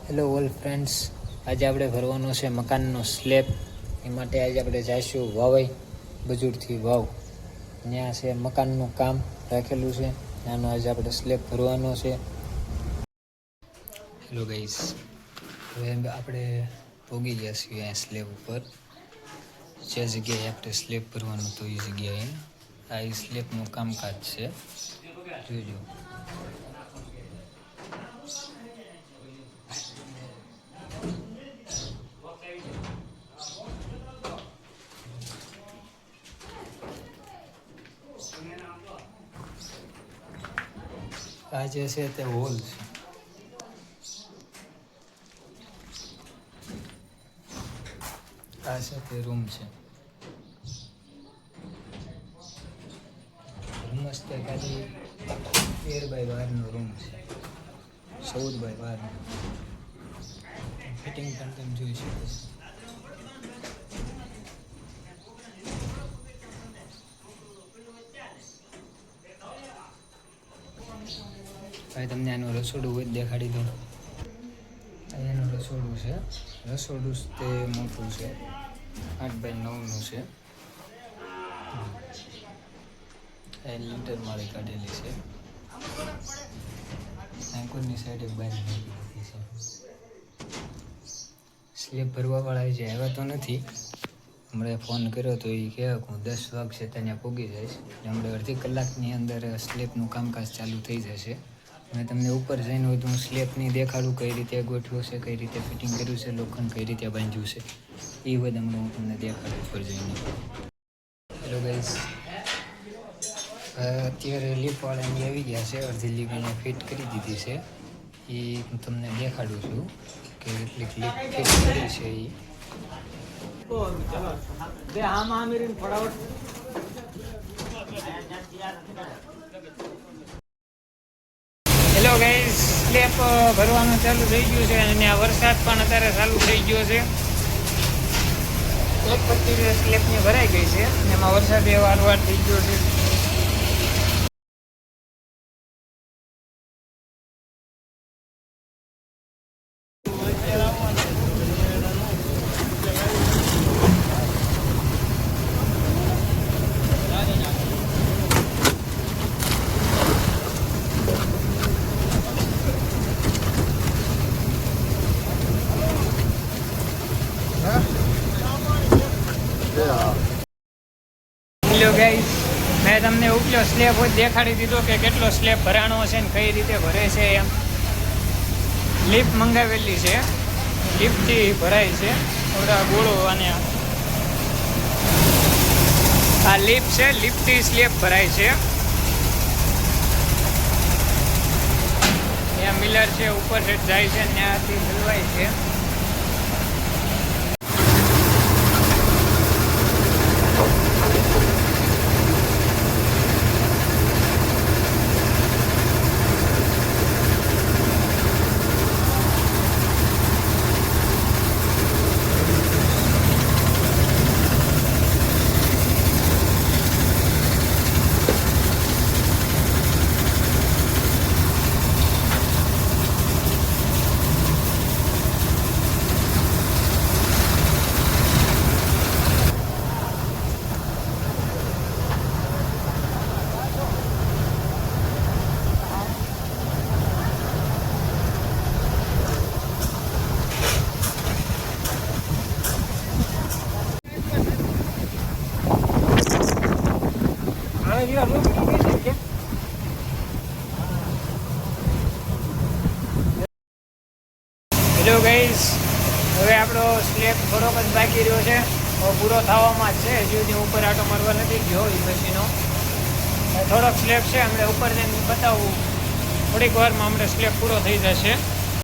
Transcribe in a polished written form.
Hello all friends, આજે આપણે ભરવાનો છે મકાનનો સ્લેબ. એ માટે આજે આપણે જઈશું વાવઈ બજુરથી વાવ. ત્યાં છે મકાનનું કામ રાખેલું છે, ત્યાંનો આજે આપણે સ્લેબ ભરવાનો છે. હેલો ગાઈસ, હવે આપણે પહોંચી ગયા છીએ અહીંયા સ્લેબ ઉપર. જે જગ્યાએ આપણે સ્લેબ ભરવાનું તો એ જગ્યાએ આ એ સ્લેબનું કામકાજ છે, જોજો. આ જે છે તે હોલ છે. આ છે તે રૂમ છે. રૂમ તે ખાલી 13x12 રૂમ છે, 14x12. ફિટિંગ પણ તમે જોઈ શકો છો. હવે તમને આનું રસોડું હોય દેખાડી દઉં. અહીંયાનું રસોડું છે. રસોડું તે મોટું છે, 8x9નું છે. અહીં લીટર માળી કાઢેલી છે. એન્કોરની સાઈડ એક બારી નાખી છે. સ્લેબ ભરવાવાળા જે આવ્યા તો નથી. હમણાં ફોન કર્યો તો એ કહે હું 10 વાગશે ત્યાં પહોંચી જઈશ. હમણાં અડધી કલાકની અંદર સ્લેબનું કામકાજ ચાલુ થઈ જશે. અને તમને ઉપર જઈને હોય તો હું સ્લેબની દેખાડું, કઈ રીતે ગોઠવ્યું છે, કઈ રીતે ફિટિંગ કર્યું છે, લોખંડ કઈ રીતે બાંધ્યું છે, એ બધા હમણાં હું તમને દેખાડું ઉપર જઈને. હેલો ગાઈસ, અત્યારે લીપવાળાની આવી ગયા છે. અડધી લીપ એને ફિટ કરી દીધી છે. એ હું તમને દેખાડું છું કે કેટલીક લીપ ફિટ કરી છે. હેલો ગાઈસ, સ્લેબ ભરવાનું ચાલુ થઈ ગયું છે અને આ વરસાદ પણ અત્યારે ચાલુ થઈ ગયો છે. એક પટ્ટી સ્લેબની ભરાઈ ગઈ છે અને એમાં વરસાદ વારવાર થઈ ગયો છે. હેલો ગાઈસ, મેં તમને ઉપલો સ્લેબ હોય દેખાડી દીધો કે કેટલો સ્લેબ ભરાણો છે ને કઈ રીતે ભરે છે એમ. લીપ મંગાવેલી છે, લીપથી ભરાય છે. થોડા ગોળો અને આ લીપ છે, લીપથી સ્લેબ ભરાય છે. ત્યાં મિલર છે, ઉપર સેટ જાય છે, ત્યાંથી હલવાય છે. હેલો ગાઈસ, હવે આપણો સ્લેબ થોડોક જ બાકી રહ્યો છે, પૂરો થવામાં જ છે. હજી સુધી ઉપર આટો મારવા નથી ગયો એ મશીનો. થોડોક સ્લેબ છે, હમણાં ઉપર જઈને બતાવું. થોડીક વારમાં હમણાં સ્લેબ પૂરો થઈ જશે.